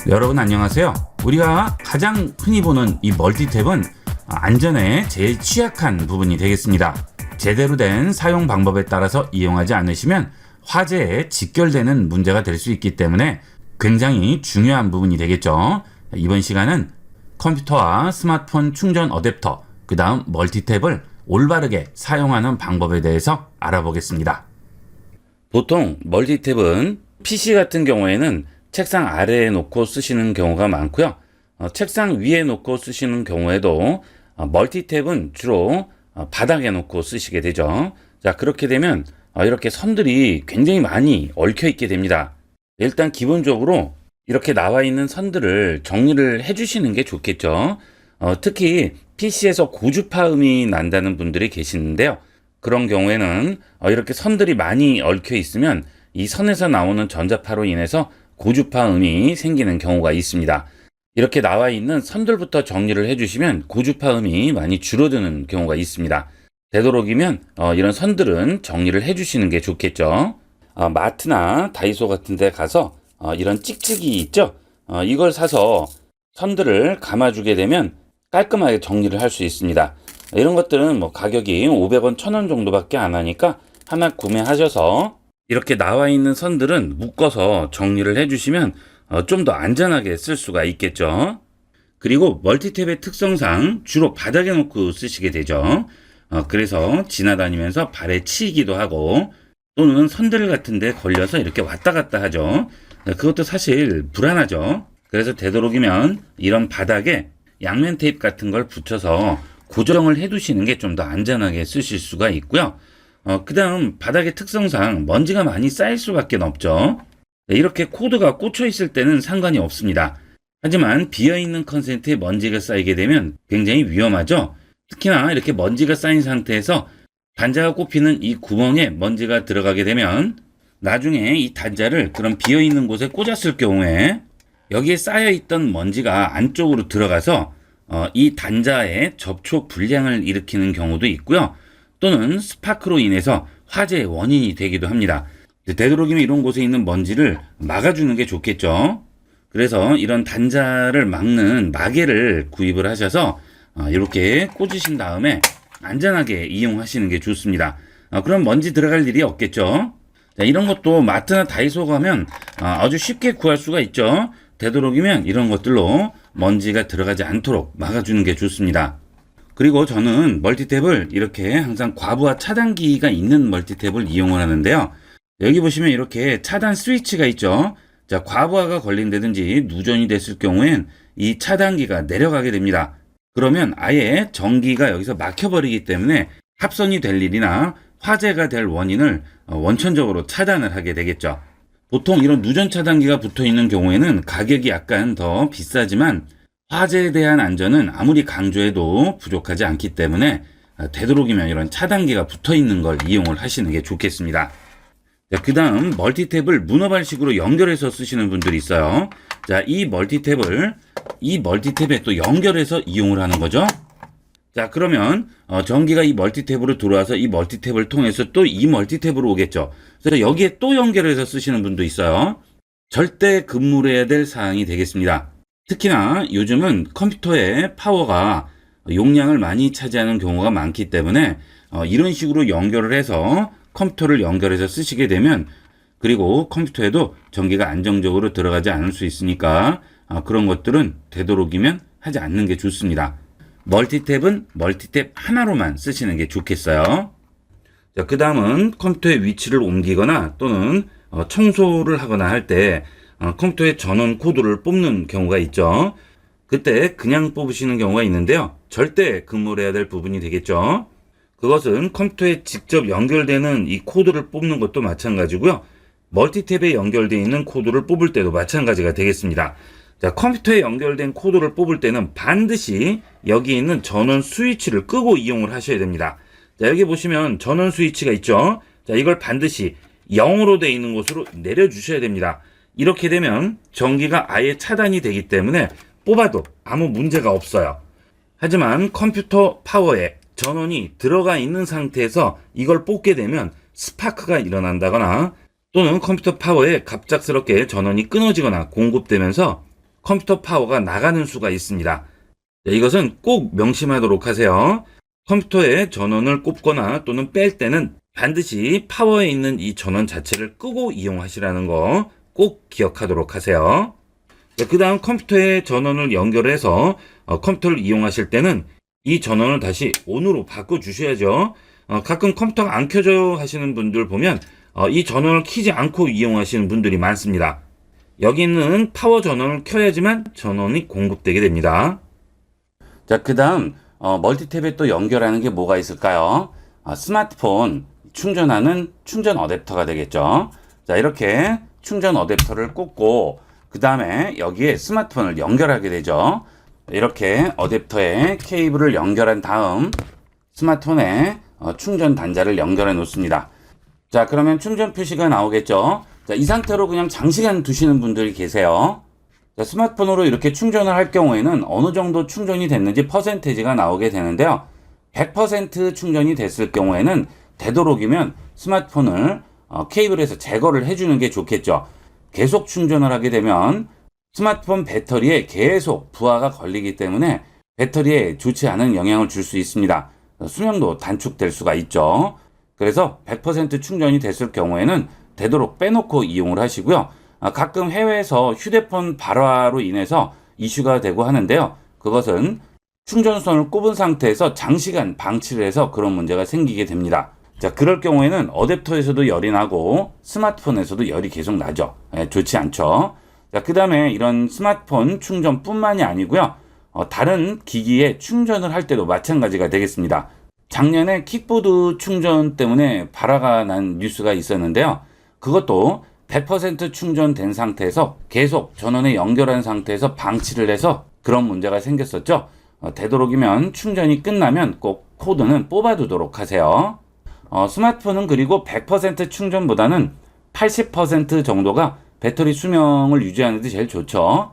여러분 안녕하세요. 우리가 가장 흔히 보는 이 멀티탭은 안전에 제일 취약한 부분이 되겠습니다. 제대로 된 사용 방법에 따라서 이용하지 않으시면 화재에 직결되는 문제가 될 수 있기 때문에 굉장히 중요한 부분이 되겠죠. 이번 시간은 컴퓨터와 스마트폰 충전 어댑터, 그 다음 멀티탭을 올바르게 사용하는 방법에 대해서 알아보겠습니다. 보통 멀티탭은 PC 같은 경우에는 책상 아래에 놓고 쓰시는 경우가 많고요. 책상 위에 놓고 쓰시는 경우에도 멀티탭은 주로 바닥에 놓고 쓰시게 되죠. 자, 그렇게 되면 이렇게 선들이 굉장히 많이 얽혀 있게 됩니다. 일단 기본적으로 이렇게 나와 있는 선들을 정리를 해주시는 게 좋겠죠. 특히 PC에서 고주파음이 난다는 분들이 계시는데요. 그런 경우에는 이렇게 선들이 많이 얽혀 있으면 이 선에서 나오는 전자파로 인해서 고주파음이 생기는 경우가 있습니다. 이렇게 나와 있는 선들부터 정리를 해주시면 고주파음이 많이 줄어드는 경우가 있습니다. 되도록이면 이런 선들은 정리를 해주시는 게 좋겠죠. 마트나 다이소 같은 데 가서 이런 찍찍이 있죠? 이걸 사서 선들을 감아주게 되면 깔끔하게 정리를 할 수 있습니다. 이런 것들은 뭐 가격이 500원, 1000원 정도밖에 안 하니까 하나 구매하셔서 이렇게 나와 있는 선들은 묶어서 정리를 해주시면 좀 더 안전하게 쓸 수가 있겠죠. 그리고 멀티탭의 특성상 주로 바닥에 놓고 쓰시게 되죠. 그래서 지나다니면서 발에 치이기도 하고 또는 선들 같은 데 걸려서 이렇게 왔다 갔다 하죠. 그것도 사실 불안하죠. 그래서 되도록이면 이런 바닥에 양면 테이프 같은 걸 붙여서 고정을 해 두시는 게 좀 더 안전하게 쓰실 수가 있고요. 그 다음 바닥의 특성상 먼지가 많이 쌓일 수밖에 없죠. 이렇게 코드가 꽂혀 있을 때는 상관이 없습니다. 하지만 비어있는 컨센트에 먼지가 쌓이게 되면 굉장히 위험하죠. 특히나 이렇게 먼지가 쌓인 상태에서 단자가 꼽히는 이 구멍에 먼지가 들어가게 되면 나중에 이 단자를 그런 비어있는 곳에 꽂았을 경우에 여기에 쌓여있던 먼지가 안쪽으로 들어가서 이 단자에 접촉 불량을 일으키는 경우도 있고요. 또는 스파크로 인해서 화재의 원인이 되기도 합니다. 되도록이면 이런 곳에 있는 먼지를 막아주는 게 좋겠죠. 그래서 이런 단자를 막는 마개를 구입을 하셔서 이렇게 꽂으신 다음에 안전하게 이용하시는 게 좋습니다. 그럼 먼지 들어갈 일이 없겠죠. 자, 이런 것도 마트나 다이소 가면 아주 쉽게 구할 수가 있죠. 되도록이면 이런 것들로 먼지가 들어가지 않도록 막아주는 게 좋습니다. 그리고 저는 멀티탭을 이렇게 항상 과부하 차단기가 있는 멀티탭을 이용을 하는데요. 여기 보시면 이렇게 차단 스위치가 있죠. 자, 과부하가 걸린다든지 누전이 됐을 경우엔 이 차단기가 내려가게 됩니다. 그러면 아예 전기가 여기서 막혀버리기 때문에 합선이 될 일이나 화재가 될 원인을 원천적으로 차단을 하게 되겠죠. 보통 이런 누전 차단기가 붙어 있는 경우에는 가격이 약간 더 비싸지만 화재에 대한 안전은 아무리 강조해도 부족하지 않기 때문에 되도록이면 이런 차단기가 붙어 있는 걸 이용을 하시는 게 좋겠습니다. 그 다음 멀티탭을 문어발식으로 연결해서 쓰시는 분들이 있어요. 자, 이 멀티탭에 또 연결해서 이용을 하는 거죠. 자, 그러면 전기가 이 멀티탭으로 들어와서 이 멀티탭을 통해서 또 이 멀티탭으로 오겠죠. 그래서 여기에 또 연결해서 쓰시는 분도 있어요. 절대 금물해야 될 사항이 되겠습니다. 특히나 요즘은 컴퓨터의 파워가 용량을 많이 차지하는 경우가 많기 때문에 이런 식으로 연결을 해서 컴퓨터를 연결해서 쓰시게 되면 그리고 컴퓨터에도 전기가 안정적으로 들어가지 않을 수 있으니까 그런 것들은 되도록이면 하지 않는 게 좋습니다. 멀티탭은 멀티탭 하나로만 쓰시는 게 좋겠어요. 자, 그 다음은 컴퓨터의 위치를 옮기거나 또는 청소를 하거나 할 때 컴퓨터의 전원 코드를 뽑는 경우가 있죠. 그때 그냥 뽑으시는 경우가 있는데요. 절대 금물해야 될 부분이 되겠죠. 그것은 컴퓨터에 직접 연결되는 이 코드를 뽑는 것도 마찬가지고요. 멀티탭에 연결되어 있는 코드를 뽑을 때도 마찬가지가 되겠습니다. 자, 컴퓨터에 연결된 코드를 뽑을 때는 반드시 여기 있는 전원 스위치를 끄고 이용을 하셔야 됩니다. 자, 여기 보시면 전원 스위치가 있죠. 자, 이걸 반드시 0으로 되어 있는 곳으로 내려주셔야 됩니다. 이렇게 되면 전기가 아예 차단이 되기 때문에 뽑아도 아무 문제가 없어요. 하지만 컴퓨터 파워에 전원이 들어가 있는 상태에서 이걸 뽑게 되면 스파크가 일어난다거나 또는 컴퓨터 파워에 갑작스럽게 전원이 끊어지거나 공급되면서 컴퓨터 파워가 나가는 수가 있습니다. 이것은 꼭 명심하도록 하세요. 컴퓨터에 전원을 꼽거나 또는 뺄 때는 반드시 파워에 있는 이 전원 자체를 끄고 이용하시라는 거 꼭 기억하도록 하세요. 그 다음 컴퓨터에 전원을 연결해서 컴퓨터를 이용하실 때는 이 전원을 다시 ON으로 바꿔주셔야죠. 가끔 컴퓨터가 안 켜져 하시는 분들 보면 이 전원을 켜지 않고 이용하시는 분들이 많습니다. 여기 있는 파워 전원을 켜야지만 전원이 공급되게 됩니다. 자, 그 다음 멀티탭에 또 연결하는 게 뭐가 있을까요? 스마트폰 충전하는 충전 어댑터가 되겠죠. 자, 이렇게 충전 어댑터를 꽂고 그 다음에 여기에 스마트폰을 연결하게 되죠. 이렇게 어댑터에 케이블을 연결한 다음 스마트폰에 충전 단자를 연결해 놓습니다. 자, 그러면 충전 표시가 나오겠죠. 자, 이 상태로 그냥 장시간 두시는 분들이 계세요. 자, 스마트폰으로 이렇게 충전을 할 경우에는 어느 정도 충전이 됐는지 퍼센테이지가 나오게 되는데요. 100% 충전이 됐을 경우에는 되도록이면 스마트폰을 케이블에서 제거를 해주는 게 좋겠죠. 계속 충전을 하게 되면 스마트폰 배터리에 계속 부하가 걸리기 때문에 배터리에 좋지 않은 영향을 줄 수 있습니다. 수명도 단축될 수가 있죠. 그래서 100% 충전이 됐을 경우에는 되도록 빼놓고 이용을 하시고요. 가끔 해외에서 휴대폰 발화로 인해서 이슈가 되고 하는데요. 그것은 충전선을 꼽은 상태에서 장시간 방치를 해서 그런 문제가 생기게 됩니다. 자, 그럴 경우에는 어댑터에서도 열이 나고 스마트폰에서도 열이 계속 나죠. 좋지 않죠. 자, 그 다음에 이런 스마트폰 충전뿐만이 아니고요. 다른 기기에 충전을 할 때도 마찬가지가 되겠습니다. 작년에 킥보드 충전 때문에 발화가 난 뉴스가 있었는데요. 그것도 100% 충전된 상태에서 계속 전원에 연결한 상태에서 방치를 해서 그런 문제가 생겼었죠. 되도록이면 충전이 끝나면 꼭 코드는 뽑아두도록 하세요. 스마트폰은 그리고 100% 충전보다는 80% 정도가 배터리 수명을 유지하는 데 제일 좋죠.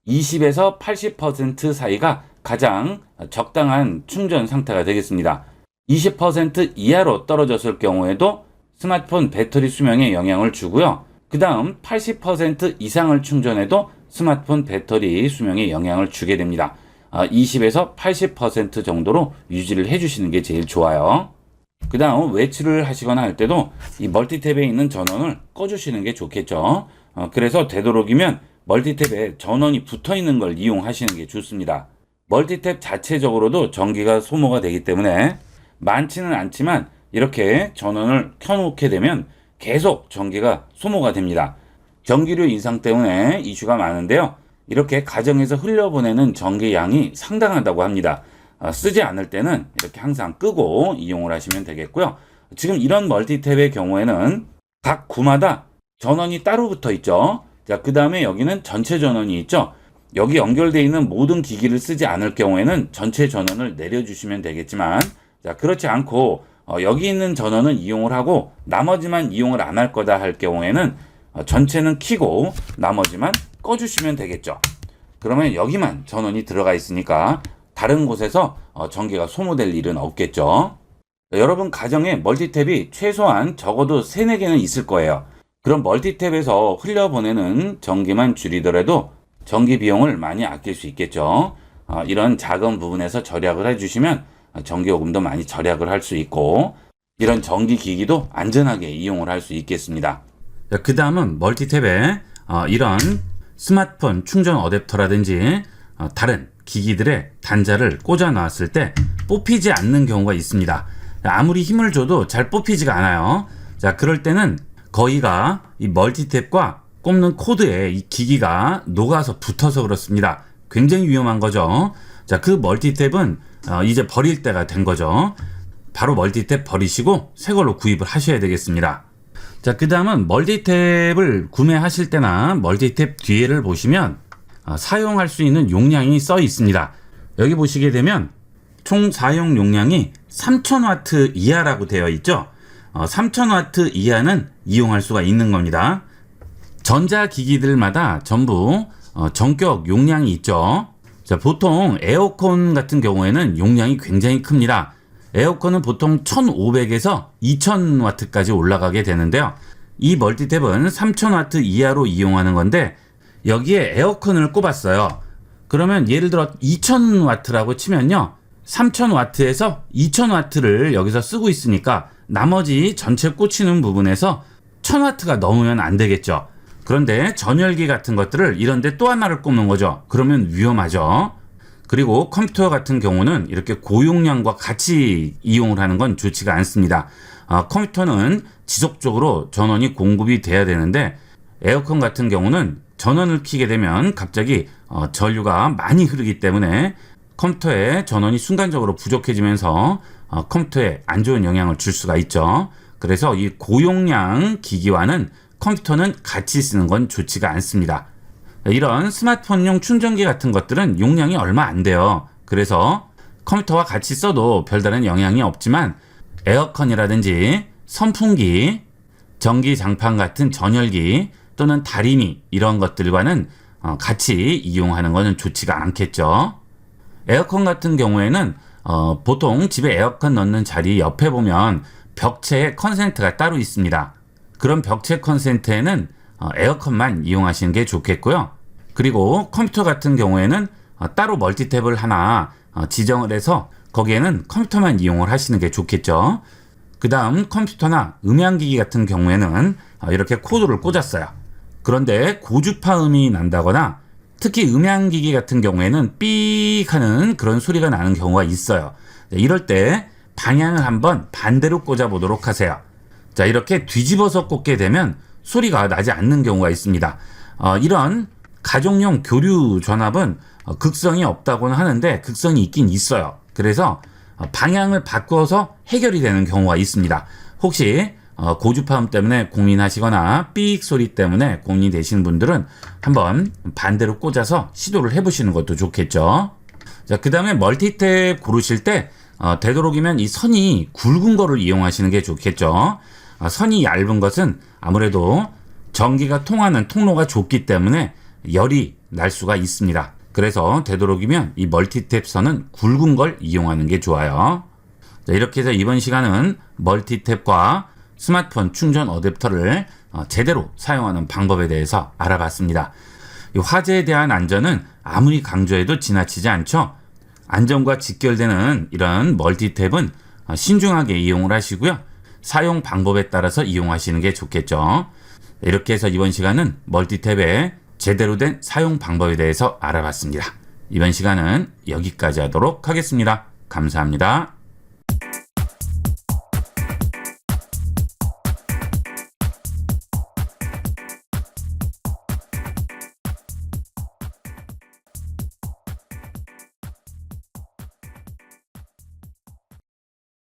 20에서 80% 사이가 가장 적당한 충전 상태가 되겠습니다. 20% 이하로 떨어졌을 경우에도 스마트폰 배터리 수명에 영향을 주고요. 그 다음 80% 이상을 충전해도 스마트폰 배터리 수명에 영향을 주게 됩니다. 20에서 80% 정도로 유지를 해주시는 게 제일 좋아요. 그 다음 외출을 하시거나 할 때도 이 멀티탭에 있는 전원을 꺼주시는 게 좋겠죠. 그래서 되도록이면 멀티탭에 전원이 붙어 있는 걸 이용하시는 게 좋습니다. 멀티탭 자체적으로도 전기가 소모가 되기 때문에 많지는 않지만 이렇게 전원을 켜놓게 되면 계속 전기가 소모가 됩니다. 전기료 인상 때문에 이슈가 많은데요. 이렇게 가정에서 흘려보내는 전기 양이 상당하다고 합니다. 쓰지 않을 때는 이렇게 항상 끄고 이용을 하시면 되겠고요. 지금 이런 멀티탭의 경우에는 각 구마다 전원이 따로 붙어 있죠. 자, 그 다음에 여기는 전체 전원이 있죠. 여기 연결되어 있는 모든 기기를 쓰지 않을 경우에는 전체 전원을 내려주시면 되겠지만, 자, 그렇지 않고 여기 있는 전원은 이용을 하고 나머지만 이용을 안 할 거다 할 경우에는 전체는 켜고 나머지만 꺼주시면 되겠죠. 그러면 여기만 전원이 들어가 있으니까 다른 곳에서 전기가 소모될 일은 없겠죠. 여러분 가정에 멀티탭이 최소한 적어도 3, 4개는 있을 거예요. 그럼 멀티탭에서 흘려보내는 전기만 줄이더라도 전기 비용을 많이 아낄 수 있겠죠. 이런 작은 부분에서 절약을 해주시면 전기요금도 많이 절약을 할 수 있고 이런 전기기기도 안전하게 이용을 할 수 있겠습니다. 그 다음은 멀티탭에 이런 스마트폰 충전 어댑터라든지 다른 기기들의 단자를 꽂아 놨을 때 뽑히지 않는 경우가 있습니다. 아무리 힘을 줘도 잘 뽑히지가 않아요. 자, 그럴 때는 거의가 이 멀티탭과 꼽는 코드에 이 기기가 녹아서 붙어서 그렇습니다. 굉장히 위험한 거죠. 자, 그 멀티탭은 이제 버릴 때가 된 거죠. 바로 멀티탭 버리시고 새 걸로 구입을 하셔야 되겠습니다. 자, 그 다음은 멀티탭을 구매하실 때나 멀티탭 뒤에를 보시면 사용할 수 있는 용량이 써 있습니다. 여기 보시게 되면 총 사용 용량이 3000W 이하라고 되어 있죠. 3000W 이하는 이용할 수가 있는 겁니다. 전자기기들마다 전부 전격 용량이 있죠. 자, 보통 에어컨 같은 경우에는 용량이 굉장히 큽니다. 에어컨은 보통 1500에서 2000W까지 올라가게 되는데요. 이 멀티탭은 3000W 이하로 이용하는 건데 여기에 에어컨을 꼽았어요. 그러면 예를 들어 2000W라고 치면요. 3000W에서 2000W를 여기서 쓰고 있으니까 나머지 전체 꽂히는 부분에서 1000W가 넘으면 안 되겠죠. 그런데 전열기 같은 것들을 이런데 또 하나를 꼽는 거죠. 그러면 위험하죠. 그리고 컴퓨터 같은 경우는 이렇게 고용량과 같이 이용을 하는 건 좋지가 않습니다. 컴퓨터는 지속적으로 전원이 공급이 돼야 되는데 에어컨 같은 경우는 전원을 켜게 되면 갑자기 전류가 많이 흐르기 때문에 컴퓨터에 전원이 순간적으로 부족해지면서 컴퓨터에 안 좋은 영향을 줄 수가 있죠. 그래서 이 고용량 기기와는 컴퓨터는 같이 쓰는 건 좋지가 않습니다. 이런 스마트폰용 충전기 같은 것들은 용량이 얼마 안 돼요. 그래서 컴퓨터와 같이 써도 별다른 영향이 없지만 에어컨이라든지 선풍기, 전기장판 같은 전열기 또는 다리미 이런 것들과는 같이 이용하는 것은 좋지가 않겠죠. 에어컨 같은 경우에는 보통 집에 에어컨 넣는 자리 옆에 보면 벽체에 컨센트가 따로 있습니다. 그런 벽체 컨센트에는 에어컨만 이용하시는 게 좋겠고요. 그리고 컴퓨터 같은 경우에는 따로 멀티탭을 하나 지정을 해서 거기에는 컴퓨터만 이용을 하시는 게 좋겠죠. 그 다음 컴퓨터나 음향기기 같은 경우에는 이렇게 코드를 꽂았어요. 그런데 고주파음이 난다거나 특히 음향기기 같은 경우에는 삑 하는 그런 소리가 나는 경우가 있어요. 이럴 때 방향을 한번 반대로 꽂아 보도록 하세요. 자, 이렇게 뒤집어서 꽂게 되면 소리가 나지 않는 경우가 있습니다. 이런 가정용 교류 전압은 극성이 없다고는 하는데 극성이 있긴 있어요. 그래서 방향을 바꿔서 해결이 되는 경우가 있습니다. 혹시 고주파음 때문에 고민하시거나 삑 소리 때문에 고민이 되시는 분들은 한번 반대로 꽂아서 시도를 해보시는 것도 좋겠죠. 자, 그 다음에 멀티탭 고르실 때 되도록이면 이 선이 굵은 거를 이용하시는 게 좋겠죠. 선이 얇은 것은 아무래도 전기가 통하는 통로가 좁기 때문에 열이 날 수가 있습니다. 그래서 되도록이면 이 멀티탭 선은 굵은 걸 이용하는 게 좋아요. 자, 이렇게 해서 이번 시간은 멀티탭과 스마트폰 충전 어댑터를 제대로 사용하는 방법에 대해서 알아봤습니다. 이 화재에 대한 안전은 아무리 강조해도 지나치지 않죠. 안전과 직결되는 이런 멀티탭은 신중하게 이용을 하시고요. 사용 방법에 따라서 이용하시는 게 좋겠죠. 이렇게 해서 이번 시간은 멀티탭의 제대로 된 사용 방법에 대해서 알아봤습니다. 이번 시간은 여기까지 하도록 하겠습니다. 감사합니다.